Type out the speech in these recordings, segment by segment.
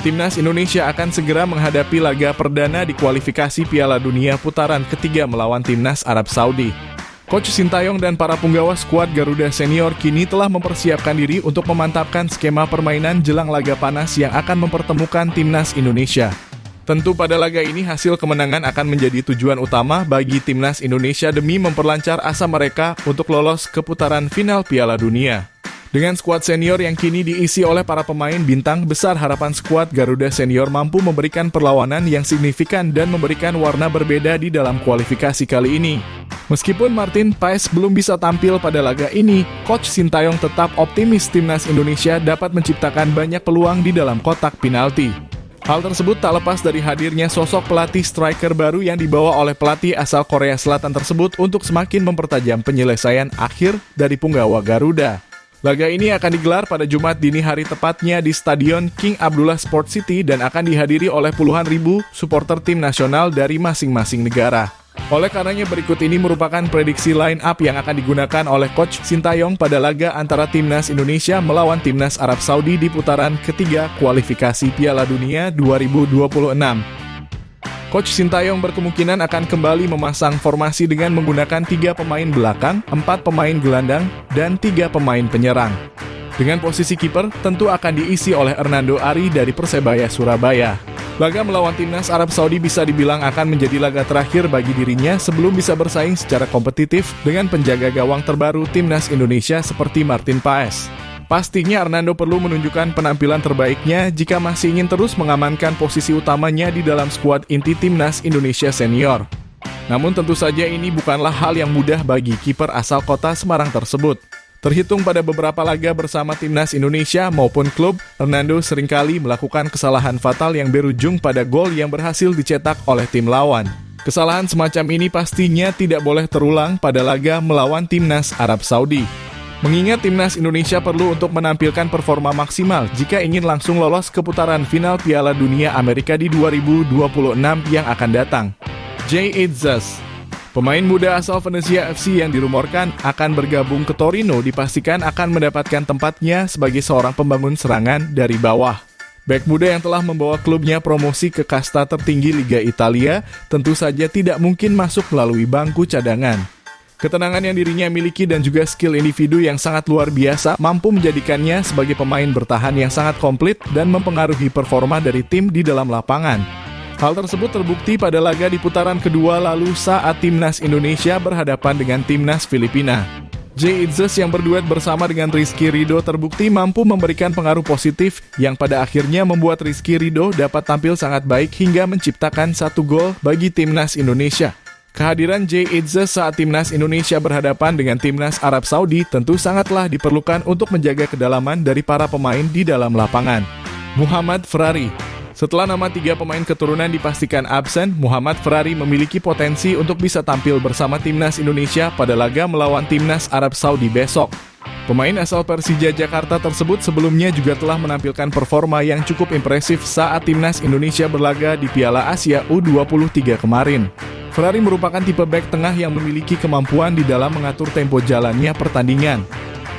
Timnas Indonesia akan segera menghadapi laga perdana di kualifikasi Piala Dunia putaran ketiga melawan Timnas Arab Saudi. Coach Sintayong dan para punggawa skuad Garuda Senior kini telah mempersiapkan diri untuk memantapkan skema permainan jelang laga panas yang akan mempertemukan Timnas Indonesia. Tentu pada laga ini hasil kemenangan akan menjadi tujuan utama bagi Timnas Indonesia demi memperlancar asa mereka untuk lolos ke putaran final Piala Dunia. Dengan skuad senior yang kini diisi oleh para pemain bintang besar, harapan skuad Garuda Senior mampu memberikan perlawanan yang signifikan dan memberikan warna berbeda di dalam kualifikasi kali ini. Meskipun Martin Paes belum bisa tampil pada laga ini, Coach Sintayong tetap optimis Timnas Indonesia dapat menciptakan banyak peluang di dalam kotak penalti. Hal tersebut tak lepas dari hadirnya sosok pelatih striker baru yang dibawa oleh pelatih asal Korea Selatan tersebut untuk semakin mempertajam penyelesaian akhir dari punggawa Garuda. Laga ini akan digelar pada Jumat dini hari tepatnya di Stadion King Abdullah Sport City dan akan dihadiri oleh puluhan ribu supporter tim nasional dari masing-masing negara. Oleh karenanya berikut ini merupakan prediksi line up yang akan digunakan oleh Coach Sintayong pada laga antara Timnas Indonesia melawan Timnas Arab Saudi di putaran ketiga kualifikasi Piala Dunia 2026. Coach Sintayong berkemungkinan akan kembali memasang formasi dengan menggunakan 3 pemain belakang, 4 pemain gelandang, dan 3 pemain penyerang. Dengan posisi kiper, tentu akan diisi oleh Hernando Ari dari Persebaya Surabaya. Laga melawan Timnas Arab Saudi bisa dibilang akan menjadi laga terakhir bagi dirinya sebelum bisa bersaing secara kompetitif dengan penjaga gawang terbaru Timnas Indonesia seperti Martin Paes. Pastinya Hernando perlu menunjukkan penampilan terbaiknya jika masih ingin terus mengamankan posisi utamanya di dalam skuad inti Timnas Indonesia Senior. Namun tentu saja ini bukanlah hal yang mudah bagi kiper asal kota Semarang tersebut. Terhitung pada beberapa laga bersama Timnas Indonesia maupun klub, Hernando seringkali melakukan kesalahan fatal yang berujung pada gol yang berhasil dicetak oleh tim lawan. Kesalahan semacam ini pastinya tidak boleh terulang pada laga melawan Timnas Arab Saudi. Mengingat Timnas Indonesia perlu untuk menampilkan performa maksimal jika ingin langsung lolos ke putaran final Piala Dunia Amerika di 2026 yang akan datang. Jay Itzes, pemain muda asal Venezia FC yang dirumorkan akan bergabung ke Torino, dipastikan akan mendapatkan tempatnya sebagai seorang pembangun serangan dari bawah. Bek muda yang telah membawa klubnya promosi ke kasta tertinggi Liga Italia tentu saja tidak mungkin masuk melalui bangku cadangan. Ketenangan yang dirinya miliki dan juga skill individu yang sangat luar biasa mampu menjadikannya sebagai pemain bertahan yang sangat komplit dan mempengaruhi performa dari tim di dalam lapangan. Hal tersebut terbukti pada laga di putaran kedua lalu saat Timnas Indonesia berhadapan dengan Timnas Filipina. Jay Itzes yang berduet bersama dengan Rizky Ridho terbukti mampu memberikan pengaruh positif yang pada akhirnya membuat Rizky Ridho dapat tampil sangat baik hingga menciptakan 1 gol bagi Timnas Indonesia. Kehadiran Jay Itzes saat Timnas Indonesia berhadapan dengan Timnas Arab Saudi tentu sangatlah diperlukan untuk menjaga kedalaman dari para pemain di dalam lapangan. Muhammad Ferrari. Setelah nama 3 pemain keturunan dipastikan absen, Muhammad Ferrari memiliki potensi untuk bisa tampil bersama Timnas Indonesia pada laga melawan Timnas Arab Saudi besok. Pemain asal Persija Jakarta tersebut sebelumnya juga telah menampilkan performa yang cukup impresif saat Timnas Indonesia berlaga di Piala Asia U23 kemarin. Ferrari merupakan tipe bek tengah yang memiliki kemampuan di dalam mengatur tempo jalannya pertandingan.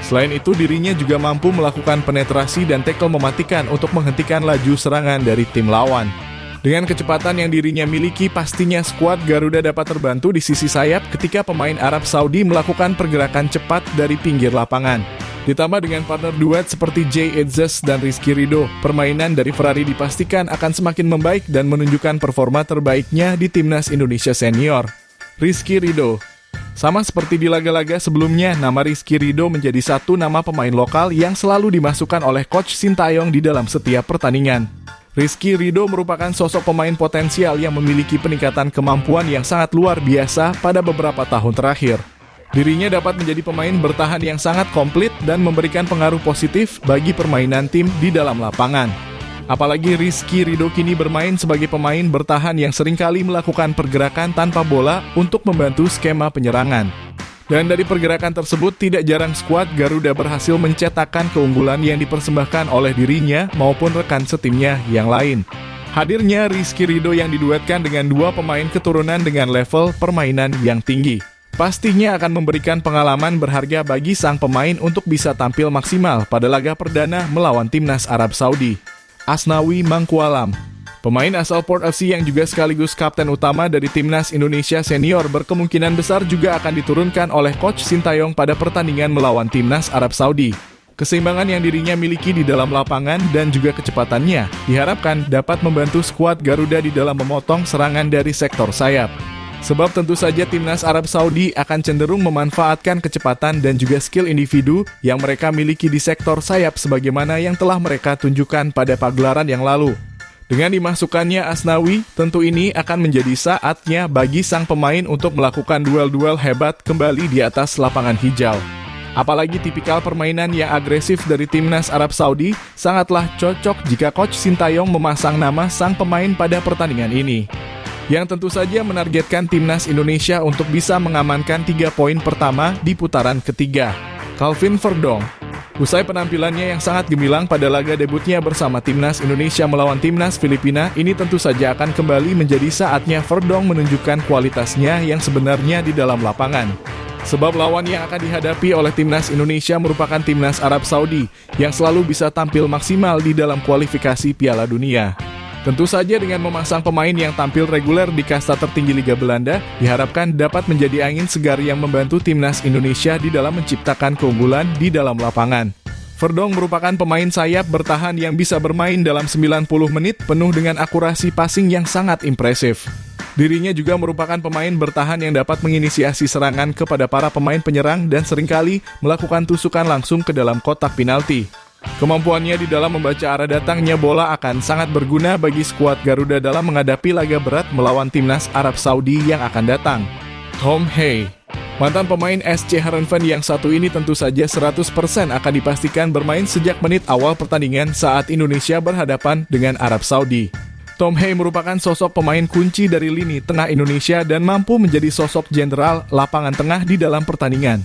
Selain itu, dirinya juga mampu melakukan penetrasi dan tackle mematikan untuk menghentikan laju serangan dari tim lawan. Dengan kecepatan yang dirinya miliki, pastinya skuad Garuda dapat terbantu di sisi sayap ketika pemain Arab Saudi melakukan pergerakan cepat dari pinggir lapangan. Ditambah dengan partner duet seperti Jay Itzes dan Rizky Ridho, permainan dari Ferrari dipastikan akan semakin membaik dan menunjukkan performa terbaiknya di Timnas Indonesia Senior. Rizky Ridho. Sama seperti di laga-laga sebelumnya, nama Rizky Ridho menjadi satu nama pemain lokal yang selalu dimasukkan oleh Coach Sintayong di dalam setiap pertandingan. Rizky Ridho merupakan sosok pemain potensial yang memiliki peningkatan kemampuan yang sangat luar biasa pada beberapa tahun terakhir. Dirinya dapat menjadi pemain bertahan yang sangat komplit dan memberikan pengaruh positif bagi permainan tim di dalam lapangan. Apalagi Rizky Ridho kini bermain sebagai pemain bertahan yang seringkali melakukan pergerakan tanpa bola untuk membantu skema penyerangan. Dan dari pergerakan tersebut tidak jarang skuad Garuda berhasil mencetakkan keunggulan yang dipersembahkan oleh dirinya maupun rekan setimnya yang lain. Hadirnya Rizky Ridho yang diduetkan dengan 2 pemain keturunan dengan level permainan yang tinggi pastinya akan memberikan pengalaman berharga bagi sang pemain untuk bisa tampil maksimal pada laga perdana melawan Timnas Arab Saudi. Asnawi Mangkualam. Pemain asal Port FC yang juga sekaligus kapten utama dari Timnas Indonesia Senior berkemungkinan besar juga akan diturunkan oleh Coach Sintayong pada pertandingan melawan Timnas Arab Saudi. Keseimbangan yang dirinya miliki di dalam lapangan dan juga kecepatannya diharapkan dapat membantu skuad Garuda di dalam memotong serangan dari sektor sayap. Sebab tentu saja Timnas Arab Saudi akan cenderung memanfaatkan kecepatan dan juga skill individu yang mereka miliki di sektor sayap sebagaimana yang telah mereka tunjukkan pada pagelaran yang lalu. Dengan dimasukkannya Asnawi, tentu ini akan menjadi saatnya bagi sang pemain untuk melakukan duel-duel hebat kembali di atas lapangan hijau. Apalagi tipikal permainan yang agresif dari Timnas Arab Saudi sangatlah cocok jika Coach Sintayong memasang nama sang pemain pada pertandingan ini. Yang tentu saja menargetkan Timnas Indonesia untuk bisa mengamankan 3 poin pertama di putaran ketiga. Calvin Verdong. Usai penampilannya yang sangat gemilang pada laga debutnya bersama Timnas Indonesia melawan Timnas Filipina, ini tentu saja akan kembali menjadi saatnya Verdong menunjukkan kualitasnya yang sebenarnya di dalam lapangan. Sebab lawan yang akan dihadapi oleh Timnas Indonesia merupakan Timnas Arab Saudi yang selalu bisa tampil maksimal di dalam kualifikasi Piala Dunia. Tentu saja dengan memasang pemain yang tampil reguler di kasta tertinggi Liga Belanda, diharapkan dapat menjadi angin segar yang membantu Timnas Indonesia di dalam menciptakan keunggulan di dalam lapangan. Verdong merupakan pemain sayap bertahan yang bisa bermain dalam 90 menit penuh dengan akurasi passing yang sangat impresif. Dirinya juga merupakan pemain bertahan yang dapat menginisiasi serangan kepada para pemain penyerang dan seringkali melakukan tusukan langsung ke dalam kotak penalti. Kemampuannya di dalam membaca arah datangnya bola akan sangat berguna bagi skuad Garuda dalam menghadapi laga berat melawan Timnas Arab Saudi yang akan datang. Tom Hay. Mantan pemain SC Heerenveen yang satu ini tentu saja 100% akan dipastikan bermain sejak menit awal pertandingan saat Indonesia berhadapan dengan Arab Saudi. Tom Hay merupakan sosok pemain kunci dari lini tengah Indonesia dan mampu menjadi sosok jenderal lapangan tengah di dalam pertandingan.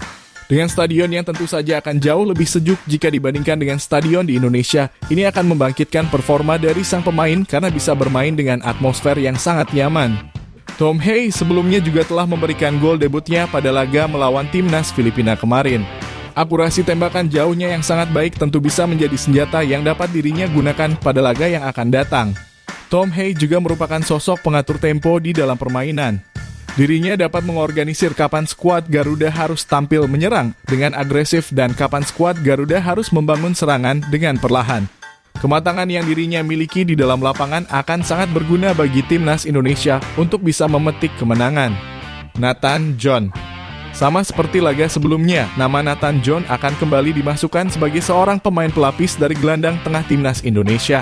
Dengan stadion yang tentu saja akan jauh lebih sejuk jika dibandingkan dengan stadion di Indonesia, ini akan membangkitkan performa dari sang pemain karena bisa bermain dengan atmosfer yang sangat nyaman. Tom Hay sebelumnya juga telah memberikan gol debutnya pada laga melawan Timnas Filipina kemarin. Akurasi tembakan jauhnya yang sangat baik tentu bisa menjadi senjata yang dapat dirinya gunakan pada laga yang akan datang. Tom Hay juga merupakan sosok pengatur tempo di dalam permainan. Dirinya dapat mengorganisir kapan skuad Garuda harus tampil menyerang dengan agresif dan kapan skuad Garuda harus membangun serangan dengan perlahan. Kematangan yang dirinya miliki di dalam lapangan akan sangat berguna bagi Timnas Indonesia untuk bisa memetik kemenangan. Nathan John. Sama seperti laga sebelumnya, nama Nathan John akan kembali dimasukkan sebagai seorang pemain pelapis dari gelandang tengah Timnas Indonesia.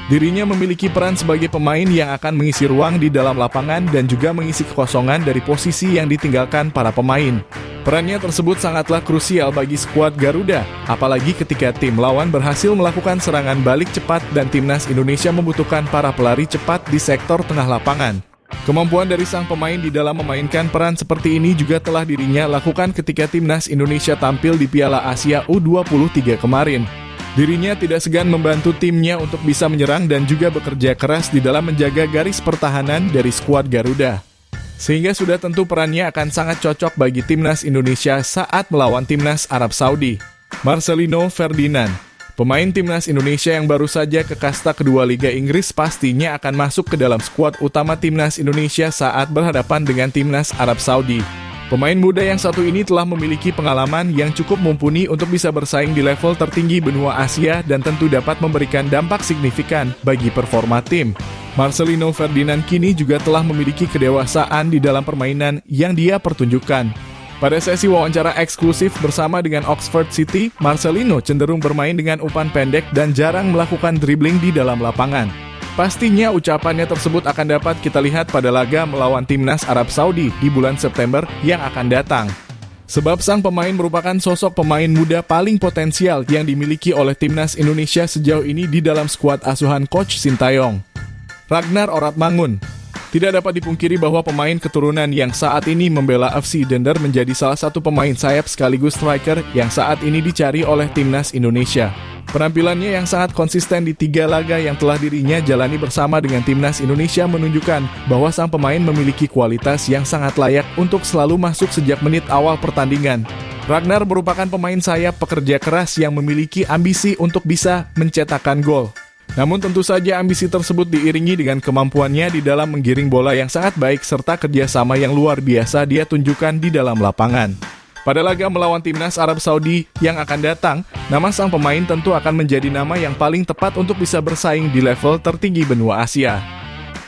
Dirinya memiliki peran sebagai pemain yang akan mengisi ruang di dalam lapangan dan juga mengisi kekosongan dari posisi yang ditinggalkan para pemain. Perannya tersebut sangatlah krusial bagi skuad Garuda, apalagi ketika tim lawan berhasil melakukan serangan balik cepat dan Timnas Indonesia membutuhkan para pelari cepat di sektor tengah lapangan. Kemampuan dari sang pemain di dalam memainkan peran seperti ini juga telah dirinya lakukan ketika Timnas Indonesia tampil di Piala Asia U23 kemarin. Dirinya tidak segan membantu timnya untuk bisa menyerang dan juga bekerja keras di dalam menjaga garis pertahanan dari skuad Garuda. Sehingga sudah tentu perannya akan sangat cocok bagi Timnas Indonesia saat melawan Timnas Arab Saudi. Marcelino Ferdinand. Pemain Timnas Indonesia yang baru saja ke kasta kedua Liga Inggris pastinya akan masuk ke dalam skuad utama Timnas Indonesia saat berhadapan dengan Timnas Arab Saudi. Pemain muda yang satu ini telah memiliki pengalaman yang cukup mumpuni untuk bisa bersaing di level tertinggi benua Asia dan tentu dapat memberikan dampak signifikan bagi performa tim. Marcelino Ferdinand kini juga telah memiliki kedewasaan di dalam permainan yang dia pertunjukkan. Pada sesi wawancara eksklusif bersama dengan Oxford City, Marcelino cenderung bermain dengan umpan pendek dan jarang melakukan dribbling di dalam lapangan. Pastinya ucapannya tersebut akan dapat kita lihat pada laga melawan Timnas Arab Saudi di bulan September yang akan datang. Sebab sang pemain merupakan sosok pemain muda paling potensial yang dimiliki oleh Timnas Indonesia sejauh ini di dalam skuad asuhan Coach Sintayong. Ragnar Oratmangun. Tidak dapat dipungkiri bahwa pemain keturunan yang saat ini membela FC Dender menjadi salah satu pemain sayap sekaligus striker yang saat ini dicari oleh Timnas Indonesia. Penampilannya yang sangat konsisten di 3 laga yang telah dirinya jalani bersama dengan Timnas Indonesia menunjukkan bahwa sang pemain memiliki kualitas yang sangat layak untuk selalu masuk sejak menit awal pertandingan. Ragnar merupakan pemain sayap pekerja keras yang memiliki ambisi untuk bisa mencetakkan gol. Namun tentu saja ambisi tersebut diiringi dengan kemampuannya di dalam menggiring bola yang sangat baik serta kerjasama yang luar biasa dia tunjukkan di dalam lapangan. Pada laga melawan timnas Arab Saudi yang akan datang, nama sang pemain tentu akan menjadi nama yang paling tepat untuk bisa bersaing di level tertinggi benua Asia.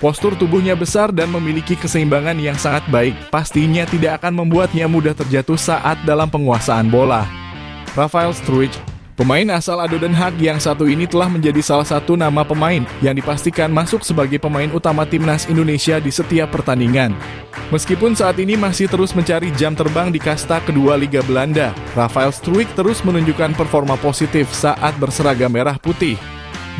Postur tubuhnya besar dan memiliki keseimbangan yang sangat baik, pastinya tidak akan membuatnya mudah terjatuh saat dalam penguasaan bola. Rafael Struijk, pemain asal Ado Den Haag yang satu ini telah menjadi salah satu nama pemain yang dipastikan masuk sebagai pemain utama timnas Indonesia di setiap pertandingan. Meskipun saat ini masih terus mencari jam terbang di kasta kedua Liga Belanda, Rafael Struijk terus menunjukkan performa positif saat berseragam merah putih.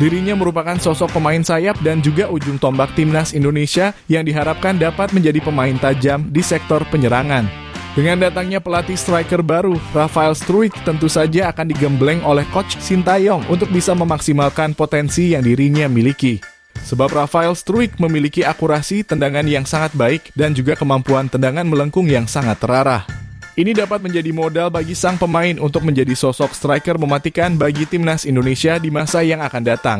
Dirinya merupakan sosok pemain sayap dan juga ujung tombak timnas Indonesia yang diharapkan dapat menjadi pemain tajam di sektor penyerangan. Dengan datangnya pelatih striker baru, Rafael Struijk tentu saja akan digembleng oleh Coach Sintayong untuk bisa memaksimalkan potensi yang dirinya miliki. Sebab Rafael Struijk memiliki akurasi tendangan yang sangat baik dan juga kemampuan tendangan melengkung yang sangat terarah. Ini dapat menjadi modal bagi sang pemain untuk menjadi sosok striker mematikan bagi timnas Indonesia di masa yang akan datang.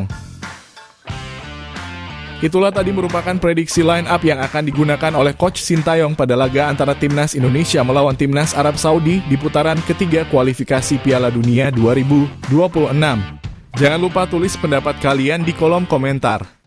Itulah tadi merupakan prediksi line up yang akan digunakan oleh Coach Sintayong pada laga antara timnas Indonesia melawan timnas Arab Saudi di putaran ketiga kualifikasi Piala Dunia 2026. Jangan lupa tulis pendapat kalian di kolom komentar.